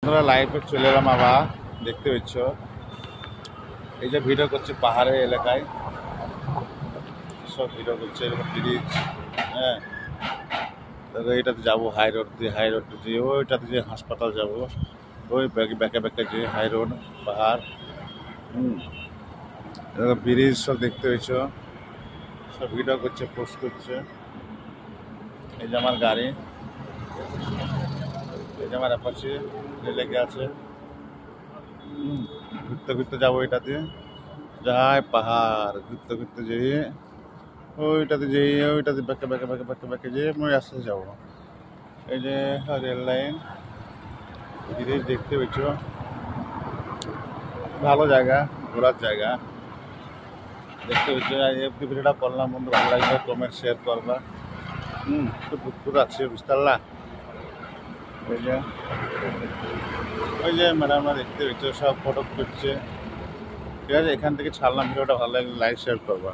আমরা লাইভে চলে এলাম আবার দেখতে পাচ্ছ এই যে ভিডিও করছে পাহাড়ের এলাকায় সব ভিডিও করছে এরকম ব্রিজ। হ্যাঁ, এটাতে যাবো হাই রোড দিয়ে ওইটাতে যে হাসপাতাল যাবো ওই ব্যাকে ব্যাকে যে হাই রোড পাহাড়। ব্রিজ সব দেখতে পেয়েছ, সব ভিডিও করছে পোস্ট করছে। এই যে আমার গাড়ি, এই যে আমার অ্যাপাচি লেগে আছে। ঘুরতে ঘুরতে যাবো এটাতে, যাই পাহাড় ঘুরতে ঘুরতে যেয়ে ওইটাতে ব্যাকে ব্যাকে ব্যাকে ব্যাকে ব্যাকে যেয়ে আমি রাস্তাতে যাবো। এই যে রেল লাইন ব্রিজ দেখতে পেয়েছ, ভালো জায়গা, ঘোরার জায়গা দেখতে পেয়েছ। এই ভিডিওটা করলাম, বন্ধু ভালো লাগবে কমেন্ট শেয়ার করবা। একটু পুকুর আছে বুঝতে পারলা। ওই যে ম্যাডামরা দেখতে পেয়েছ সব ফটো তুলছে। ঠিক আছে, এখান থেকে ছাড়লাম, ভিডিওটা ভালো লাগলে লাইক শেয়ার করবা।